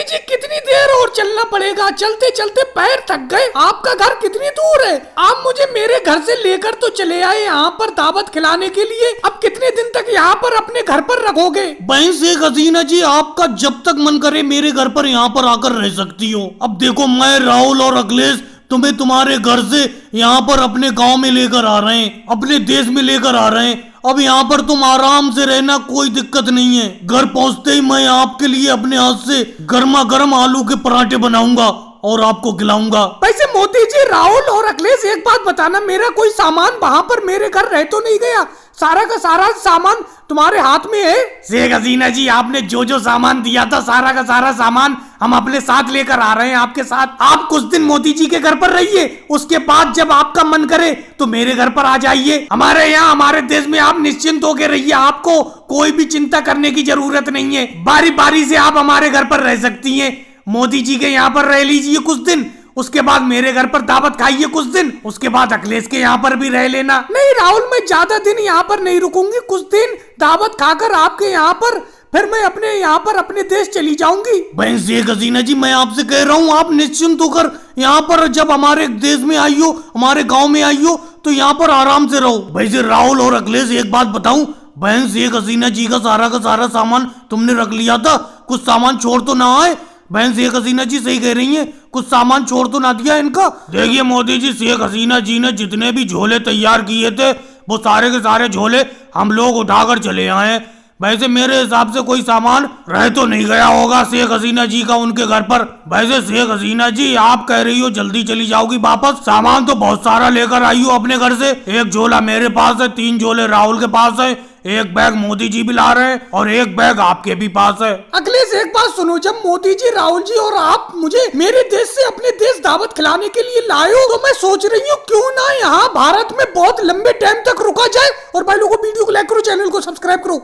मोदी जी कितनी देर और चलना पड़ेगा? चलते चलते पैर थक गए। आपका घर कितनी दूर है? आप मुझे मेरे घर से लेकर तो चले आए यहाँ पर दावत खिलाने के लिए। अब कितने दिन तक यहाँ पर अपने घर पर रखोगे? बहन शेख हसीना जी, आपका जब तक मन करे मेरे घर पर यहाँ पर आकर रह सकती हो। अब देखो, मैं राहुल और अखिलेश तुम्हें तुम्हारे घर से यहाँ पर अपने गांव में लेकर आ रहे हैं, अपने देश में लेकर आ रहे हैं। अब यहाँ पर तुम आराम से रहना, कोई दिक्कत नहीं है। घर पहुँचते ही मैं आपके लिए अपने हाथ से गर्मा गर्म आलू के पराठे बनाऊंगा और आपको खिलाऊंगा। वैसे मोदी जी, राहुल और अखिलेश, एक बात बताना, मेरा कोई सामान वहाँ पर मेरे घर रह तो नहीं गया? सारा का सारा सामान तुम्हारे हाथ में है? शेख हसीना जी, आपने जो जो सामान दिया था, सारा का सारा सामान हम अपने साथ लेकर आ रहे हैं आपके साथ। आप कुछ दिन मोदी जी के घर पर रहिए, उसके बाद जब आपका मन करे तो मेरे घर पर आ जाइए। हमारे यहाँ, हमारे देश में आप निश्चिंत होकर रहिए, आपको कोई भी चिंता करने की जरूरत नहीं है। बारी बारी से आप हमारे घर पर रह सकती हैं। मोदी जी के यहाँ पर रह लीजिए कुछ दिन, उसके बाद मेरे घर पर दावत खाइए कुछ दिन, उसके बाद अखिलेश के यहाँ पर भी रह लेना। नहीं राहुल, मैं ज्यादा दिन यहाँ पर नहीं रुकूंगी। कुछ दिन दावत खाकर आपके यहाँ पर, फिर मैं अपने यहाँ पर अपने देश चली जाऊंगी। बहन शेख हसीना जी, मैं आपसे कह रहा हूँ, आप निश्चिंत होकर यहाँ पर जब हमारे देश में आई हो, हमारे गाँव में आई हो, तो यहाँ पर आराम से रहो। वैसे राहुल और अखिलेश, एक बात बताऊं, बहन शेख हसीना जी का सारा सामान तुमने रख लिया था? कुछ सामान छोड़ तो ना आए? बहन शेख हसीना जी सही कह रही हैं, कुछ सामान छोड़ तो ना दिया इनका? देखिए मोदी जी, शेख हसीना जी ने जितने भी झोले तैयार किए थे, वो सारे के सारे झोले हम लोग उठाकर चले आए। वैसे मेरे हिसाब से कोई सामान रह तो नहीं गया होगा शेख हसीना जी का उनके घर पर। वैसे शेख हसीना जी, आप कह रही हो जल्दी चली जाओगी वापस, सामान तो बहुत सारा लेकर आई हो अपने घर से। एक झोला मेरे पास है, 3 झोले राहुल के पास है, एक बैग मोदी जी भी ला रहे हैं और एक बैग आपके भी पास है। अखिलेश, एक बात सुनो, जब मोदी जी, राहुल जी और आप मुझे मेरे देश से अपने देश दावत खिलाने के लिए लाए हो, तो मैं सोच रही हूँ क्यों ना यहाँ भारत में बहुत लंबे टाइम तक रुका जाए। और भाई लोगों, वीडियो को लाइक करो, चैनल को सब्सक्राइब करो।